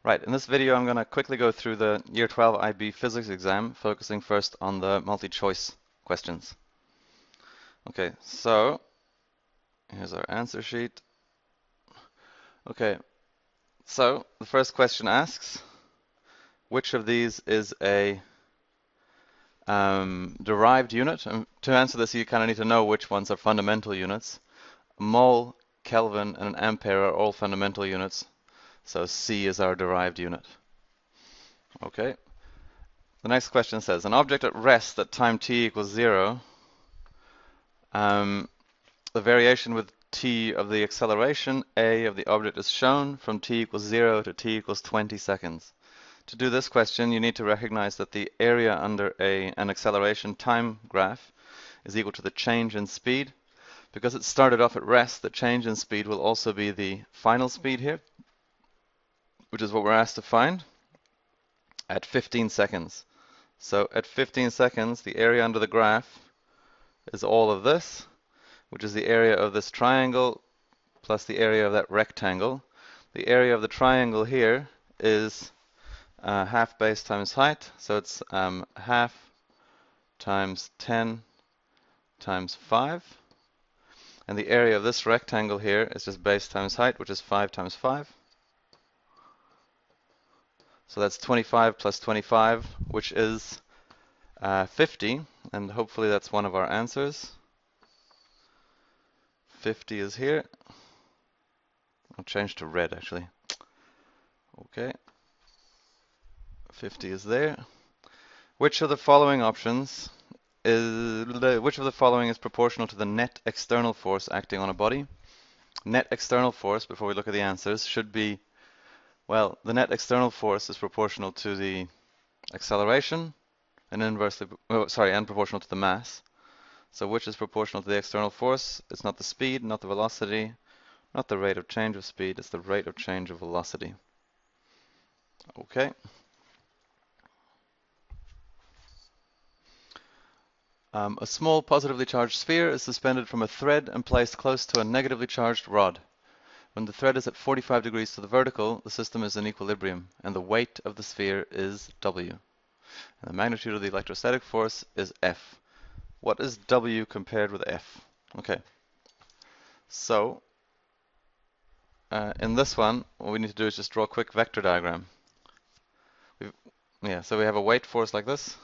Right, in this video I'm going to quickly go through the Year 12 IB Physics exam, focusing first on the multi-choice questions. Okay, so here's our answer sheet. Okay, so the first question asks, which of these is a derived unit? And to answer this, you kind of need to know which ones are fundamental units. A mole, Kelvin, and an ampere are all fundamental units, so C is our derived unit. Okay. The next question says, an object at rest at time t equals 0, the variation with t of the acceleration a of the object is shown from t equals 0 to t equals 20 seconds. To do this question, you need to recognize that the area under an acceleration time graph is equal to the change in speed. Because it started off at rest, the change in speed will also be the final speed here, which is what we're asked to find, at 15 seconds. So at 15 seconds, the area under the graph is all of this, which is the area of this triangle plus the area of that rectangle. The area of the triangle here is half base times height, so it's half times 10 times 5. And the area of this rectangle here is just base times height, which is 5 times 5. So that's 25 plus 25, which is 50, and hopefully that's one of our answers. 50 is here. I'll change to red actually. Okay. 50 is there. Which of the following options which of the following is proportional to the net external force acting on a body? Net external force, before we look at the answers, should be, well, the net external force is proportional to the acceleration and inversely, and proportional to the mass. So which is proportional to the external force? It's not the speed, not the velocity, not the rate of change of speed, it's the rate of change of velocity. Okay. A small positively charged sphere is suspended from a thread and placed close to a negatively charged rod. When the thread is at 45 degrees to the vertical, the system is in equilibrium, and the weight of the sphere is W. And the magnitude of the electrostatic force is F. What is W compared with F? Okay. So, in this one, what we need to do is just draw a quick vector diagram. So we have a weight force like this.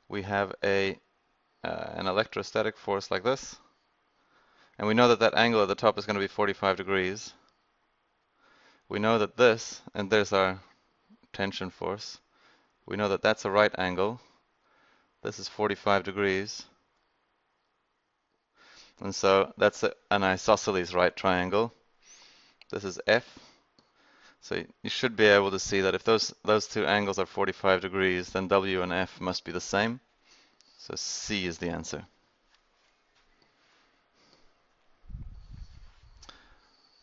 We have an electrostatic force like this. And we know that that angle at the top is going to be 45 degrees. We know that this, and there's our tension force. We know that that's a right angle. This is 45 degrees. And so that's an isosceles right triangle. This is F. So you should be able to see that if those two angles are 45 degrees, then W and F must be the same. So C is the answer.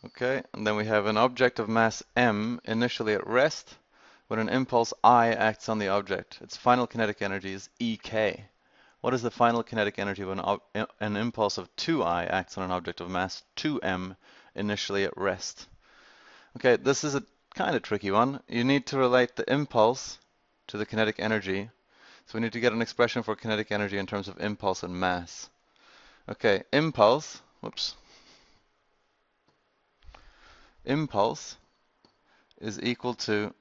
Okay, and then we have an object of mass m initially at rest when an impulse I acts on the object. Its final kinetic energy is Ek. What is the final kinetic energy when an impulse of 2I acts on an object of mass 2m initially at rest? Okay, this is a kind of tricky one. You need to relate the impulse to the kinetic energy. So we need to get an expression for kinetic energy in terms of impulse and mass. Okay, impulse is equal to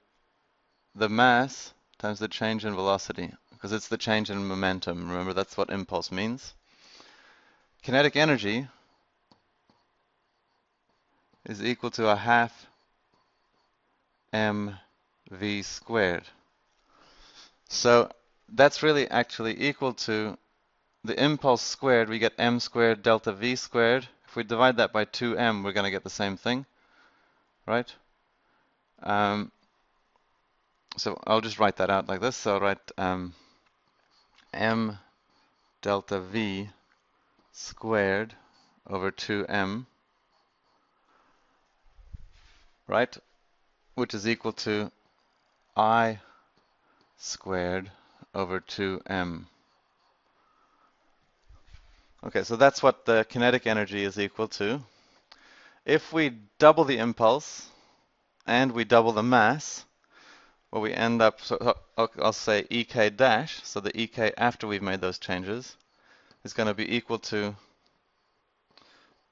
the mass times the change in velocity, because it's the change in momentum. Remember, that's what impulse means. Kinetic energy is equal to a half mv squared. So that's really actually equal to the impulse squared. We get m squared delta v squared. If we divide that by 2m, we're going to get the same thing. Right? So I'll just write that out like this. So I'll write m delta v squared over 2m, right? Which is equal to I squared over 2m. Okay, so that's what the kinetic energy is equal to. If we double the impulse, and we double the mass, well, we end up, so I'll say EK dash, so the EK after we've made those changes is going to be equal to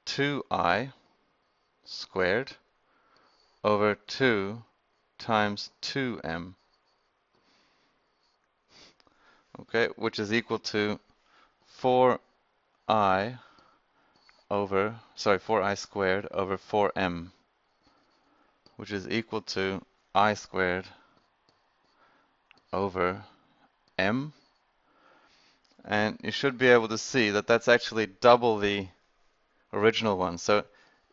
2I squared over 2 times 2m, okay, which is equal to 4I squared over 4m, which is equal to I squared over m. And you should be able to see that that's actually double the original one. So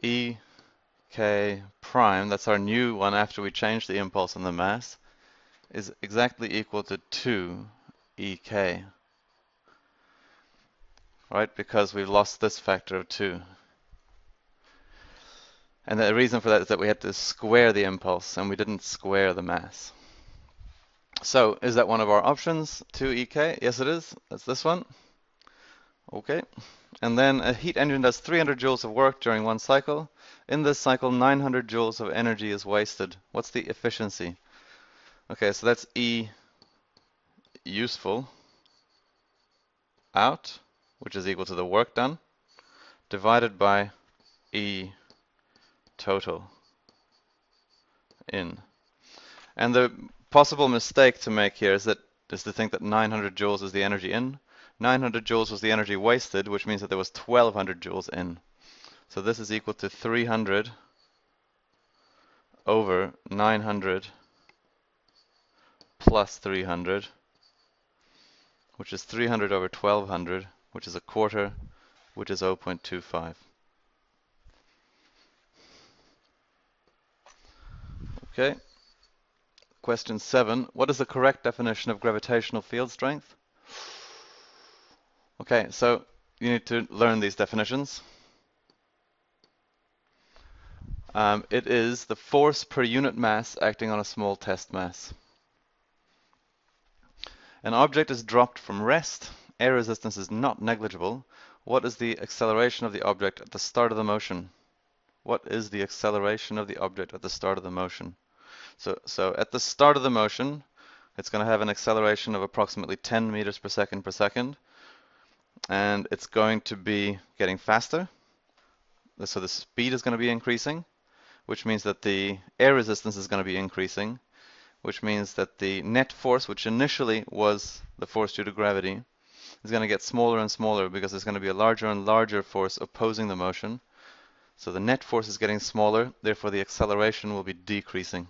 EK prime, that's our new one after we changed the impulse and the mass, is exactly equal to 2 EK, right? Because we've lost this factor of 2. And the reason for that is that we had to square the impulse and we didn't square the mass. So is that one of our options, 2 EK? Yes, it is. That's this one. Okay. And then a heat engine does 300 joules of work during one cycle. In this cycle, 900 joules of energy is wasted. What's the efficiency? Okay, so that's E useful out, which is equal to the work done, divided by E total in. And the possible mistake to make here is to think that 900 joules is the energy in. 900 joules was the energy wasted, which means that there was 1200 joules in. So this is equal to 300 over 900 plus 300, which is 300 over 1200, which is a quarter, which is 0.25. Okay. Question 7. What is the correct definition of gravitational field strength? Okay, so you need to learn these definitions. It is the force per unit mass acting on a small test mass. An object is dropped from rest. Air resistance is not negligible. What is the acceleration of the object at the start of the motion? What is the acceleration of the object at the start of the motion? So at the start of the motion, it's going to have an acceleration of approximately 10 meters per second, and it's going to be getting faster. So the speed is going to be increasing, which means that the air resistance is going to be increasing, which means that the net force, which initially was the force due to gravity, is going to get smaller and smaller because there's going to be a larger and larger force opposing the motion. So the net force is getting smaller, therefore the acceleration will be decreasing.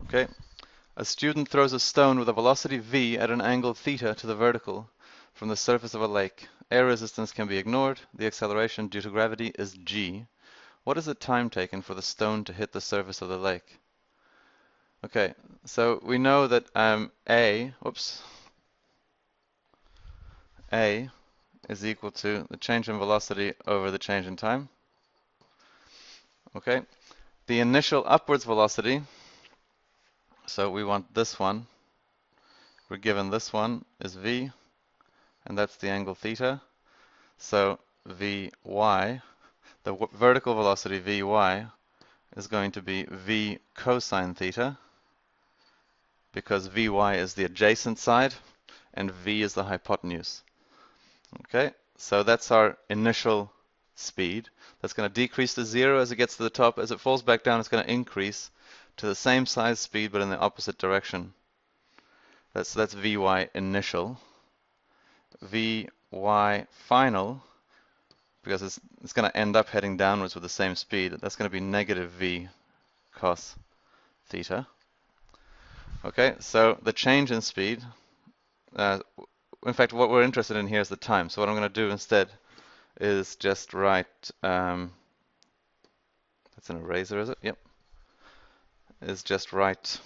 Okay. A student throws a stone with a velocity v at an angle theta to the vertical from the surface of a lake. Air resistance can be ignored. The acceleration due to gravity is g. What is the time taken for the stone to hit the surface of the lake? Okay, so we know that A is equal to the change in velocity over the change in time. Okay, the initial upwards velocity, so we want this one, we're given this one is v, and that's the angle theta. So Vy, the vertical velocity Vy, is going to be v cosine theta, because Vy is the adjacent side and v is the hypotenuse. Okay, so that's our initial speed. That's going to decrease to 0 as it gets to the top. As it falls back down, it's going to increase to the same size speed but in the opposite direction. That's Vy initial. Vy final, because it's going to end up heading downwards with the same speed, that's going to be negative v cos theta. Okay, so the change in speed, in fact, what we're interested in here is the time. So what I'm going to do instead is just write, that's an eraser, is it? Yep. Is just write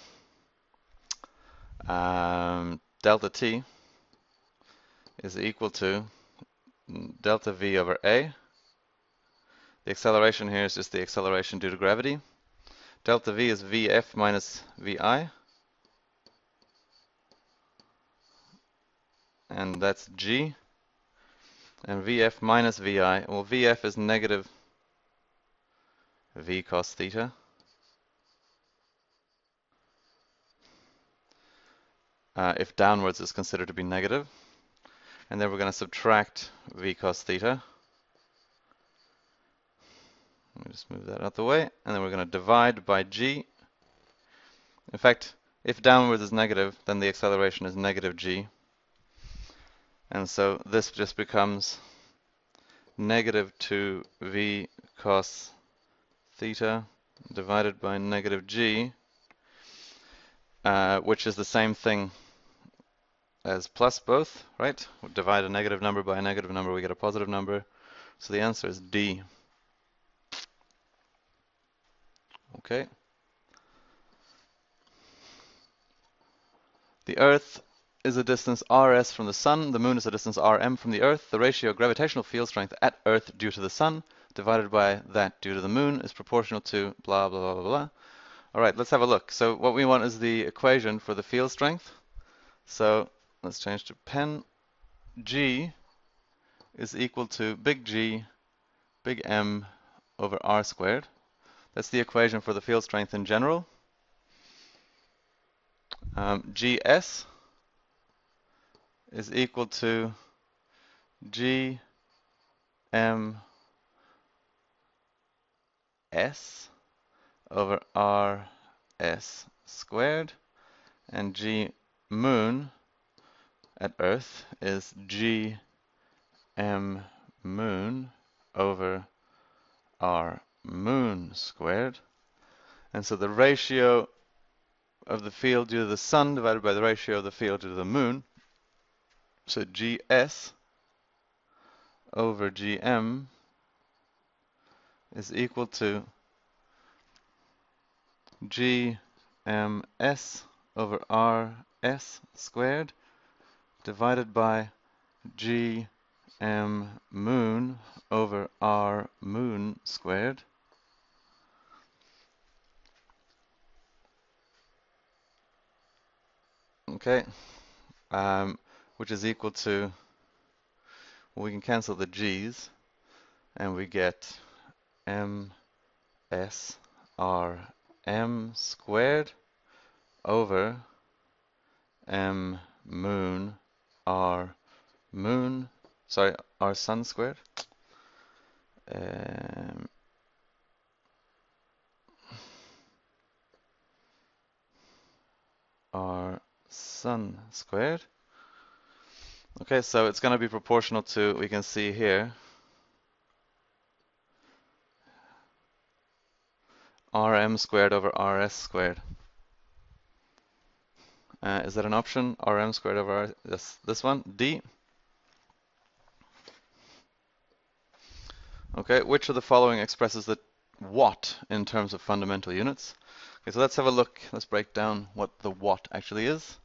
delta t is equal to delta v over a. The acceleration here is just the acceleration due to gravity. Delta v is vf minus vi. And that's g. And vf minus vi, well, vf is negative v cos theta. If downwards is considered to be negative. And then we're going to subtract v cos theta. Let me just move that out the way. And then we're going to divide by g. In fact, if downwards is negative, then the acceleration is negative g. And so this just becomes negative 2v cos theta divided by negative g, which is the same thing as plus both, right? We divide a negative number by a negative number, we get a positive number. So the answer is D. Okay. The Earth is a distance rs from the Sun. The Moon is a distance rm from the Earth. The ratio of gravitational field strength at Earth due to the Sun divided by that due to the Moon is proportional to blah, blah, blah, blah, blah. All right, let's have a look. So what we want is the equation for the field strength. So let's change to pen. G is equal to big G, big M over r squared. That's the equation for the field strength in general. Gs is equal to G M S over R S squared, and G moon at Earth is G M moon over R moon squared. And so the ratio of the field due to the Sun divided by the ratio of the field due to the Moon, so GS over GM is equal to GMS over RS squared divided by GM moon over R moon squared. Okay, which is equal to, well, we can cancel the G's and we get MSRM squared over M moon R moon, sorry, R sun squared. R sun squared. Okay, so it's going to be proportional to, we can see here, Rm squared over Rs squared. Is that an option? Rm squared over R, this one, D. Okay, which of the following expresses the watt in terms of fundamental units? Okay, so let's have a look. Let's break down what the watt actually is.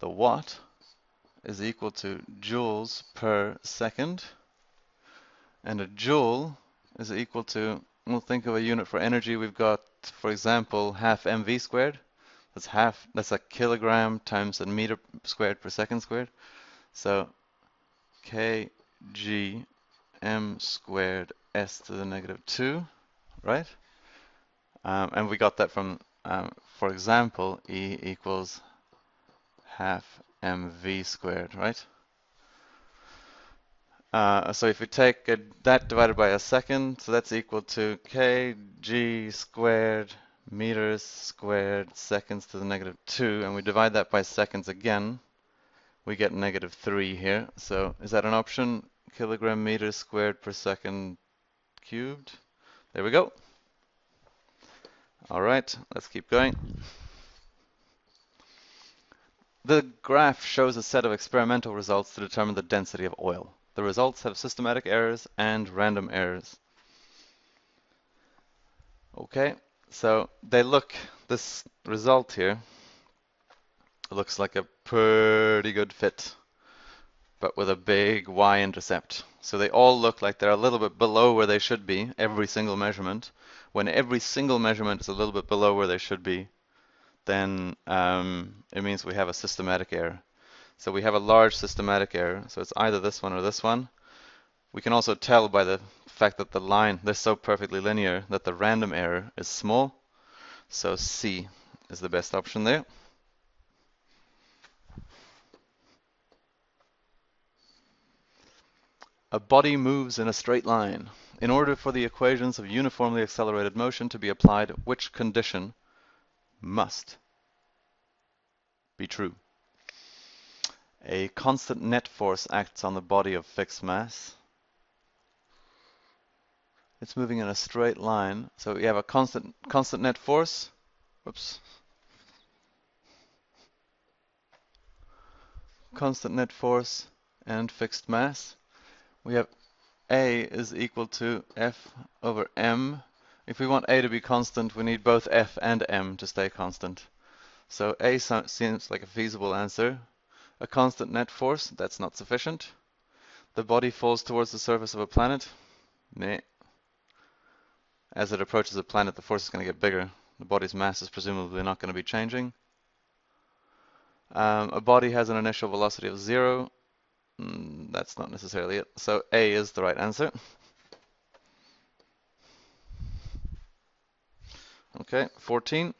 The watt is equal to joules per second, and a joule is equal to, we'll think of a unit for energy. We've got, for example, half mv squared. That's a kilogram times a meter squared per second squared. So kg m squared s to the negative 2, right? And we got that from, for example, E equals half mv squared, right? So if we take that divided by a second, so that's equal to kg squared meters squared seconds to the negative 2, and we divide that by seconds again, we get negative 3 here. So is that an option? Kilogram meters squared per second cubed. There we go. All right, let's keep going. The graph shows a set of experimental results to determine the density of oil. The results have systematic errors and random errors. Okay, so this result here looks like a pretty good fit, but with a big y-intercept. So they all look like they're a little bit below where they should be, every single measurement. When every single measurement is a little bit below where they should be, then it means we have a systematic error. So we have a large systematic error. So it's either this one or this one. We can also tell by the fact that the line is so perfectly linear that the random error is small. So C is the best option there. A body moves in a straight line. In order for the equations of uniformly accelerated motion to be applied, which condition must be true? A constant net force acts on the body of fixed mass. It's moving in a straight line, so we have a constant net force. Whoops. Constant net force and fixed mass. We have A is equal to F over M. If we want A to be constant, we need both F and M to stay constant. So A seems like a feasible answer. A constant net force, that's not sufficient. The body falls towards the surface of a planet. Meh. As it approaches a planet, the force is going to get bigger. The body's mass is presumably not going to be changing. A body has an initial velocity of 0. That's not necessarily it. So A is the right answer. Okay, 14.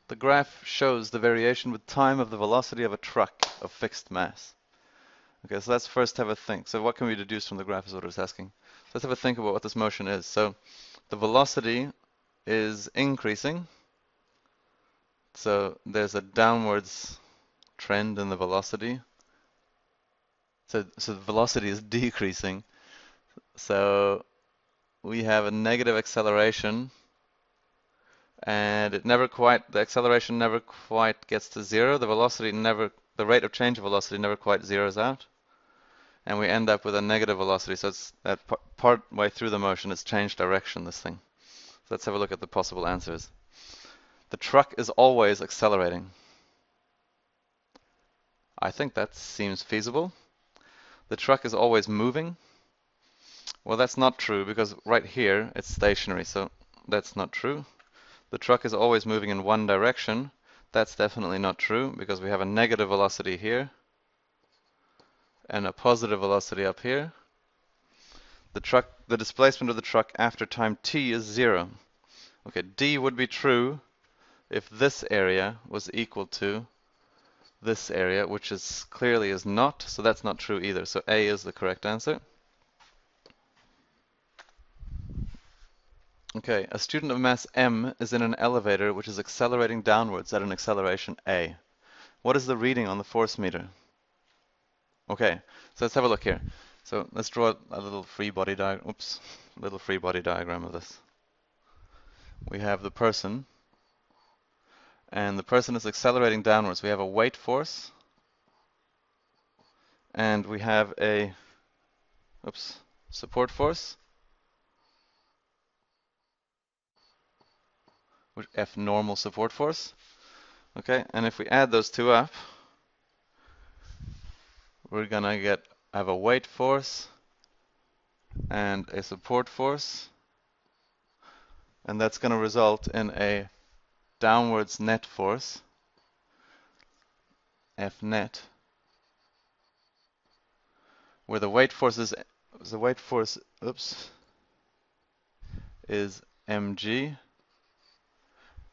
The graph shows the variation with time of the velocity of a truck of fixed mass. Okay, so let's first have a think. So what can we deduce from the graph is what I was asking. So let's have a think about what this motion is. So the velocity is increasing. So there's a downwards trend in the velocity. So the velocity is decreasing. So we have a negative acceleration, and the acceleration never quite gets to 0. The rate of change of velocity never quite zeroes out, and we end up with a negative velocity. So it's that part way through the motion, it's changed direction, this thing. So let's have a look at the possible answers. The truck is always accelerating. I think that seems feasible. The truck is always moving. Well, that's not true, because right here it's stationary, so that's not true. The truck is always moving in one direction. That's definitely not true, because we have a negative velocity here and a positive velocity up here. The displacement of the truck after time t is 0. Okay, D would be true if this area was equal to this area, which is clearly is not, so that's not true either. So A is the correct answer. Okay, a student of mass m is in an elevator which is accelerating downwards at an acceleration a. What is the reading on the force meter? Okay, so let's have a look here. So let's draw a little free body diagram. Oops, little free body diagram of this. We have the person, and the person is accelerating downwards. We have a weight force, and we have a support force, which F normal support force. Okay, and if we add those two up, we're gonna have a weight force and a support force, and that's gonna result in a downwards net force, F net, where the weight force is mg,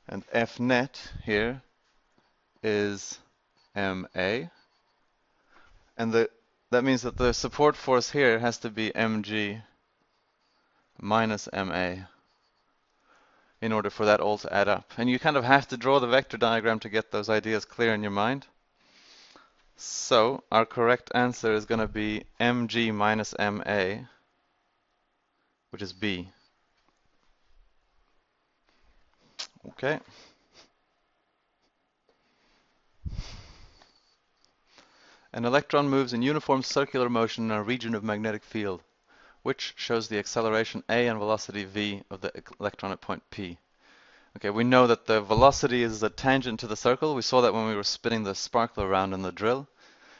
and F net here is ma, and that means that the support force here has to be mg minus ma in order for that all to add up. And you kind of have to draw the vector diagram to get those ideas clear in your mind. So our correct answer is going to be mg minus ma, which is B. Okay. An electron moves in uniform circular motion in a region of magnetic field, which shows the acceleration a and velocity v of the electron at point P. Okay, we know that the velocity is a tangent to the circle. We saw that when we were spinning the sparkler around in the drill.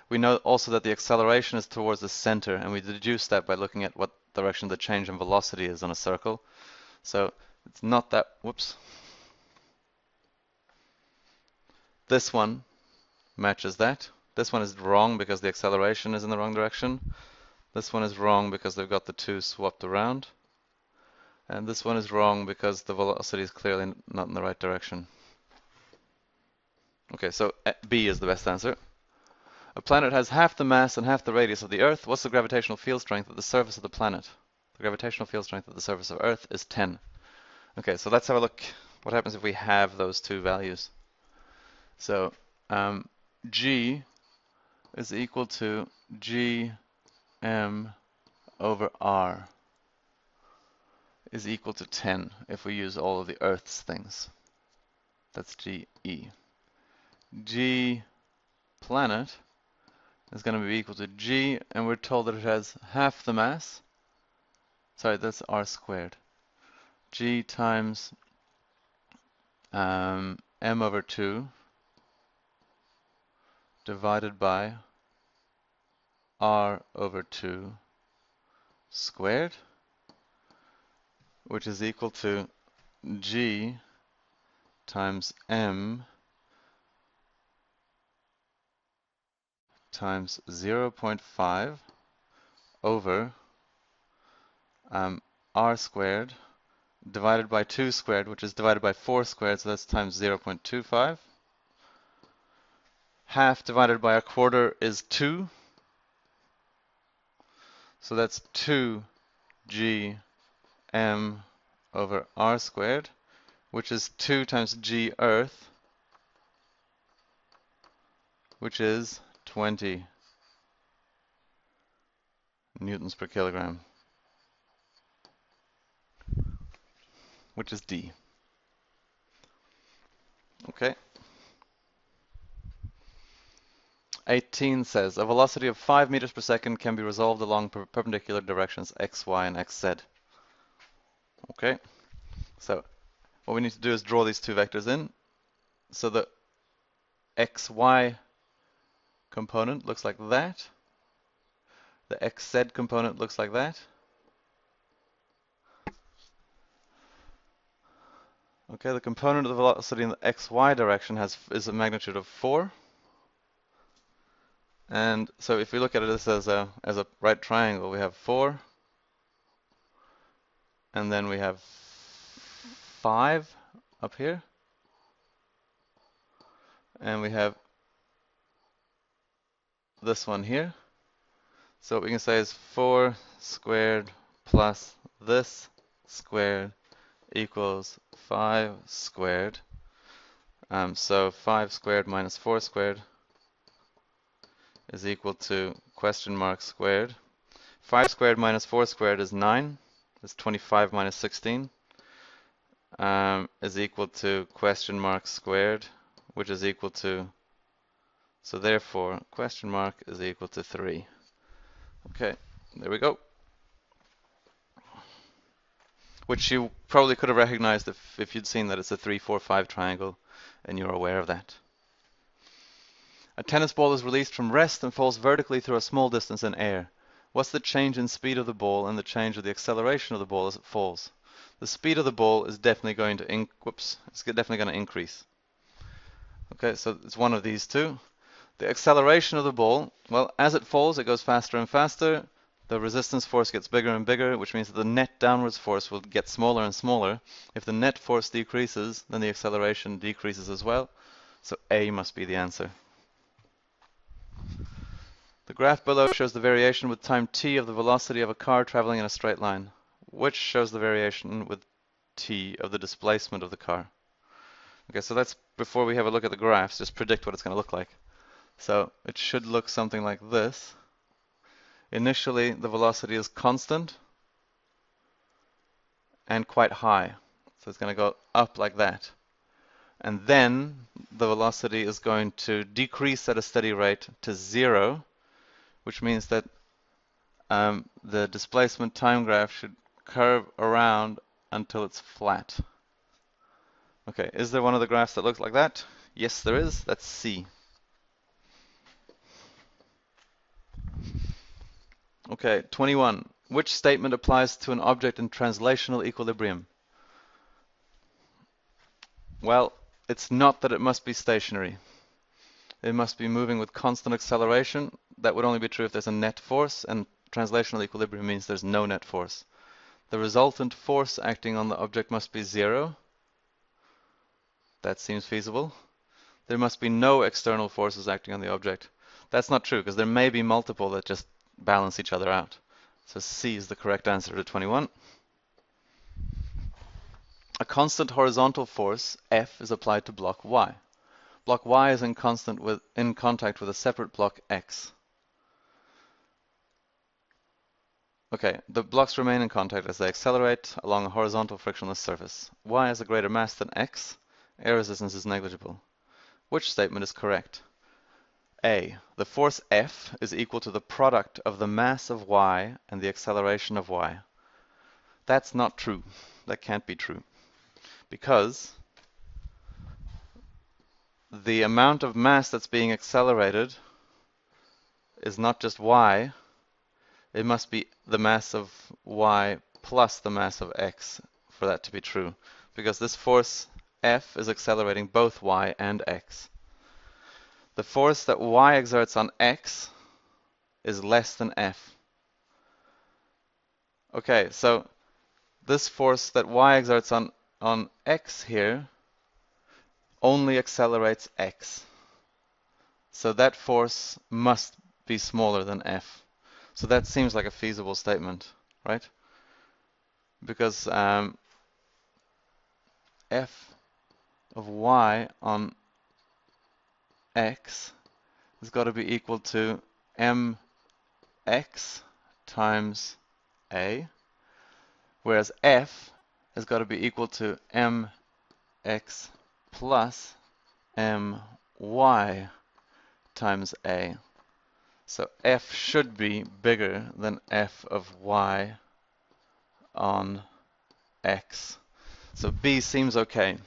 We know also that the acceleration is towards the center, and we deduce that by looking at what direction the change in velocity is on a circle. So it's not that, whoops. This one matches that. This one is wrong because the acceleration is in the wrong direction. This one is wrong because they've got the 2 swapped around. And this one is wrong because the velocity is clearly not in the right direction. Okay, so B is the best answer. A planet has half the mass and half the radius of the Earth. What's the gravitational field strength at the surface of the planet? The gravitational field strength at the surface of Earth is 10. Okay, so let's have a look. What happens if we have those two values? So G is equal to Gm over R is equal to 10 if we use all of the Earth's things. That's Ge. G planet is going to be equal to G, and we're told that it has half the mass. Sorry, that's R squared. G times m over 2 divided by R over 2 squared, which is equal to G times m times 0.5 over R squared divided by 2 squared, which is divided by 4 squared, so that's times 0.25. Half divided by a quarter is 2. So that's 2G m over R squared, which is 2 times G Earth, which is 20 newtons per kilogram, which is D. Okay. 18 says, a velocity of 5 meters per second can be resolved along perpendicular directions x, y, and x, z. Okay, so what we need to do is draw these two vectors in. So the x, y component looks like that. The x, z component looks like that. Okay, the component of the velocity in the x, y direction is a magnitude of 4. And so if we look at this as a right triangle, we have 4, and then we have 5 up here, and we have this one here. So what we can say is 4 squared plus this squared equals 5 squared. So 5 squared minus 4 squared is equal to question mark squared. 5 squared minus 4 squared is 9. That's 25 minus 16 is equal to question mark squared, which is equal to, so therefore question mark is equal to 3. Okay, there we go. Which you probably could have recognized if you'd seen that it's a 3, 4, 5 triangle and you're aware of that. A tennis ball is released from rest and falls vertically through a small distance in air. What's the change in speed of the ball and the change of the acceleration of the ball as it falls? The speed of the ball is definitely going to increase. Okay, so it's one of these two. The acceleration of the ball, well, as it falls, it goes faster and faster. The resistance force gets bigger and bigger, which means that the net downwards force will get smaller and smaller. If the net force decreases, then the acceleration decreases as well. So A must be the answer. The graph below shows the variation with time t of the velocity of a car traveling in a straight line. Which shows the variation with t of the displacement of the car? Okay, so let's, before we have a look at the graphs, just predict what it's going to look like. So it should look something like this. Initially, the velocity is constant and quite high. So it's going to go up like that. And then the velocity is going to decrease at a steady rate to 0, which means that the displacement time graph should curve around until it's flat. Okay, is there one of the graphs that looks like that? Yes, there is. That's C. Okay, 21. Which statement applies to an object in translational equilibrium? Well, it's not that it must be stationary. It must be moving with constant acceleration. That would only be true if there's a net force, and translational equilibrium means there's no net force. The resultant force acting on the object must be 0. That seems feasible. There must be no external forces acting on the object. That's not true, because there may be multiple that just balance each other out. So C is the correct answer to 21. A constant horizontal force, F, is applied to block Y. Block Y is in contact with a separate block X. Okay, the blocks remain in contact as they accelerate along a horizontal frictionless surface. Y has a greater mass than X. Air resistance is negligible. Which statement is correct? A. The force F is equal to the product of the mass of Y and the acceleration of Y. That's not true. That can't be true. Because the amount of mass that's being accelerated is not just Y. It must be the mass of Y plus the mass of X for that to be true. Because this force F is accelerating both Y and X. The force that Y exerts on X is less than F. Okay, so this force that Y exerts on X here only accelerates X. So that force must be smaller than F. So that seems like a feasible statement, right? Because F of Y on X has got to be equal to mx times A, whereas F has got to be equal to mx plus my times A. So F should be bigger than F of Y on X. So B seems okay,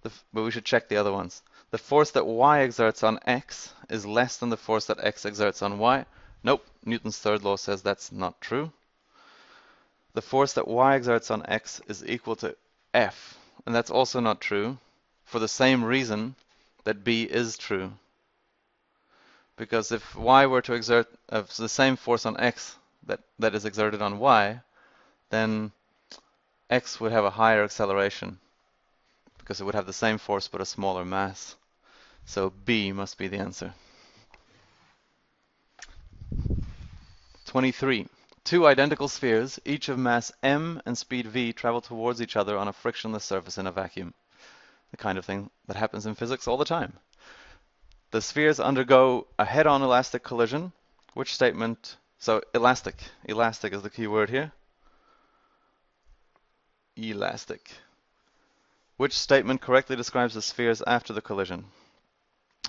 but we should check the other ones. The force that Y exerts on X is less than the force that X exerts on Y. Nope, Newton's third law says that's not true. The force that Y exerts on X is equal to F, and that's also not true for the same reason that B is true. Because if Y were to exert the same force on X that is exerted on Y, then X would have a higher acceleration because it would have the same force but a smaller mass. So B must be the answer. 23. Two identical spheres, each of mass m and speed v, travel towards each other on a frictionless surface in a vacuum. The kind of thing that happens in physics all the time. The spheres undergo a head-on elastic collision. Which statement? So elastic. Elastic is the key word here. Elastic. Which statement correctly describes the spheres after the collision?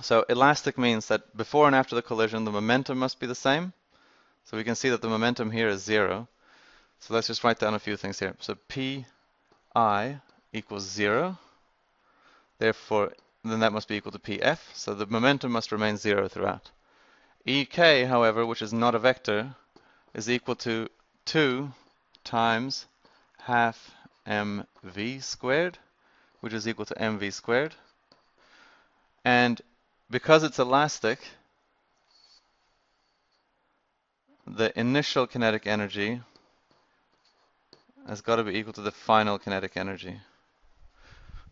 So elastic means that before and after the collision, the momentum must be the same. So we can see that the momentum here is 0. So let's just write down a few things here. So Pi equals 0. Therefore, then that must be equal to Pf. So the momentum must remain 0 throughout. Ek, however, which is not a vector, is equal to 2 times half mv squared, which is equal to mv squared. And because it's elastic, the initial kinetic energy has got to be equal to the final kinetic energy.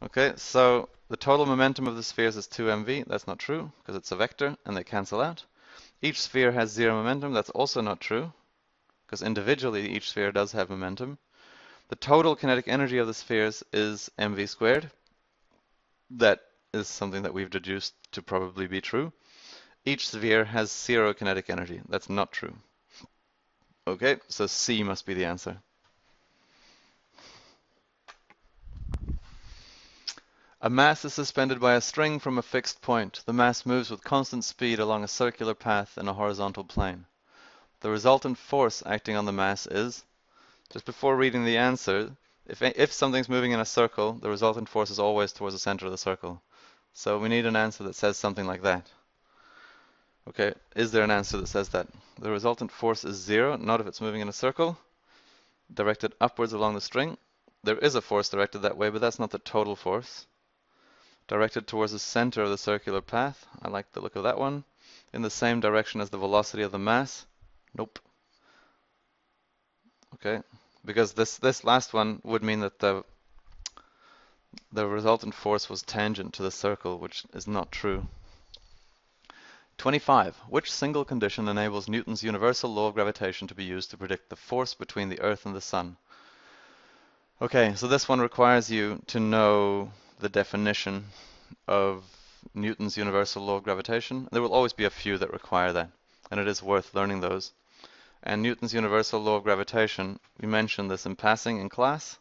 Okay, so the total momentum of the spheres is 2mv. That's not true, because it's a vector, and they cancel out. Each sphere has 0 momentum. That's also not true, because individually each sphere does have momentum. The total kinetic energy of the spheres is mv squared. That is something that we've deduced to probably be true. Each sphere has 0 kinetic energy. That's not true. Okay, so C must be the answer. A mass is suspended by a string from a fixed point. The mass moves with constant speed along a circular path in a horizontal plane. The resultant force acting on the mass is, just before reading the answer, if something's moving in a circle, the resultant force is always towards the center of the circle. So we need an answer that says something like that. Okay, is there an answer that says that? The resultant force is 0, not if it's moving in a circle, directed upwards along the string. There is a force directed that way, but that's not the total force. Directed towards the center of the circular path. I like the look of that one. In the same direction as the velocity of the mass. Nope. Okay, because this last one would mean that the resultant force was tangent to the circle, which is not true. 25. Which single condition enables Newton's universal law of gravitation to be used to predict the force between the Earth and the Sun? Okay, so this one requires you to know the definition of Newton's universal law of gravitation. There will always be a few that require that, and it is worth learning those. And Newton's universal law of gravitation, we mentioned this in passing in class,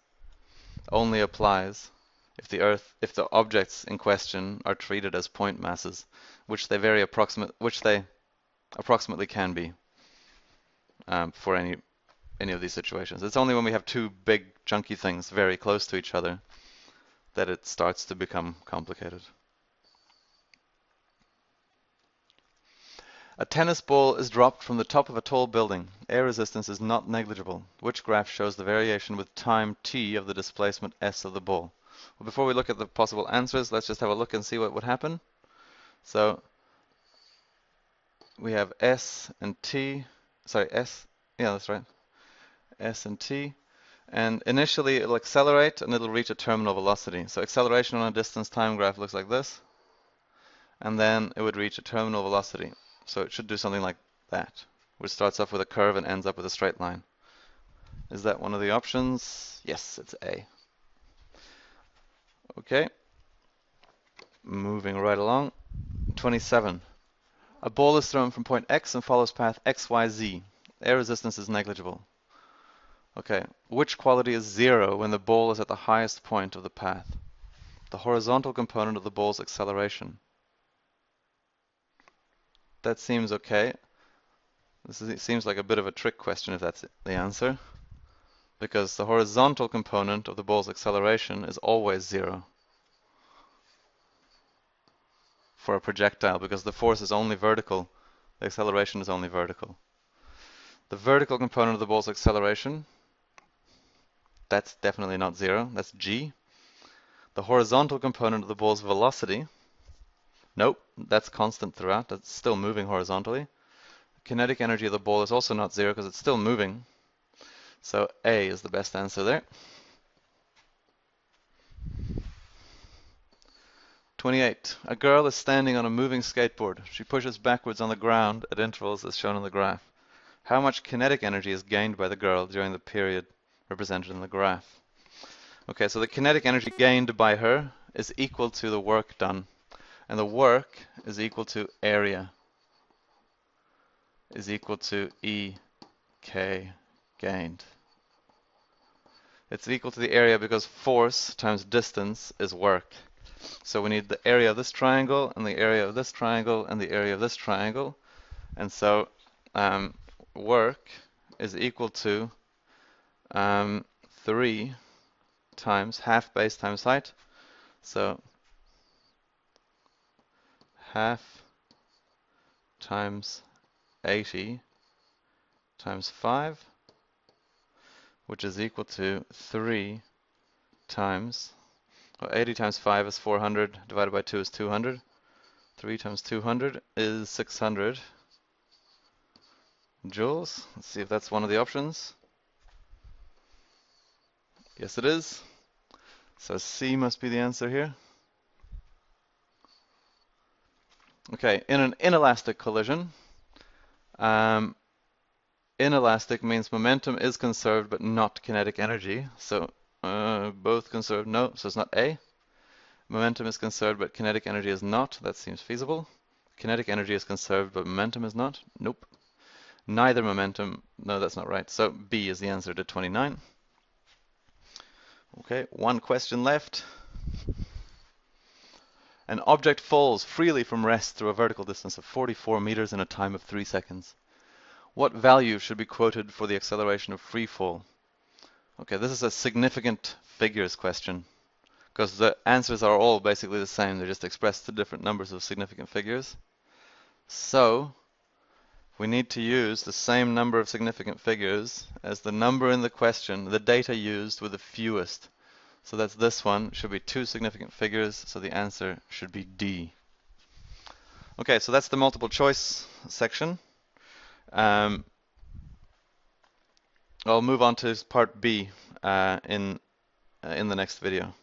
only applies if the objects in question are treated as point masses, which they approximately can be for any of these situations. It's only when we have two big chunky things very close to each other that it starts to become complicated. A tennis ball is dropped from the top of a tall building. Air resistance is not negligible. Which graph shows the variation with time t of the displacement s of the ball? Well, before we look at the possible answers, let's just have a look and see what would happen. So we have s and t, sorry, s, yeah, that's right, s and t. And initially it'll accelerate and it'll reach a terminal velocity. So acceleration on a distance time graph looks like this. And then it would reach a terminal velocity. So it should do something like that, which starts off with a curve and ends up with a straight line. Is that one of the options? Yes, it's A. Okay. Moving right along. 27. A ball is thrown from point X and follows path XYZ. Air resistance is negligible. Okay. Which quality is 0 when the ball is at the highest point of the path? The horizontal component of the ball's acceleration. That seems okay. It seems like a bit of a trick question if that's the answer, because the horizontal component of the ball's acceleration is always 0 for a projectile, because the force is only vertical, the acceleration is only vertical. The vertical component of the ball's acceleration, that's definitely not 0, that's g. The horizontal component of the ball's velocity, nope, that's constant throughout, that's still moving horizontally. Kinetic energy of the ball is also not 0 because it's still moving. So A is the best answer there. 28. A girl is standing on a moving skateboard. She pushes backwards on the ground at intervals as shown on the graph. How much kinetic energy is gained by the girl during the period represented in the graph? Okay, so the kinetic energy gained by her is equal to the work done. And the work is equal to area, is equal to EK gained. It's equal to the area because force times distance is work. So we need the area of this triangle and the area of this triangle and the area of this triangle. And so work is equal to 3 times half base times height. So half times 80 times 5, which is equal to 3 times, well, 80 times 5 is 400, divided by 2 is 200. 3 times 200 is 600 joules. Let's see if that's one of the options. Yes, it is. So C must be the answer here. Okay, in an inelastic collision, inelastic means momentum is conserved but not kinetic energy. So both conserved, no, so it's not A. Momentum is conserved but kinetic energy is not. That seems feasible. Kinetic energy is conserved but momentum is not. Nope. Neither momentum, no, that's not right. So B is the answer to 29. Okay, one question left. An object falls freely from rest through a vertical distance of 44 meters in a time of 3 seconds. What value should be quoted for the acceleration of free fall? Okay, this is a significant figures question, because the answers are all basically the same. They're just expressed to different numbers of significant figures. So we need to use the same number of significant figures as the number in the question, the data used with the fewest. So that's this one, should be 2 significant figures, so the answer should be D. Okay, so that's the multiple choice section. I'll move on to part B in the next video.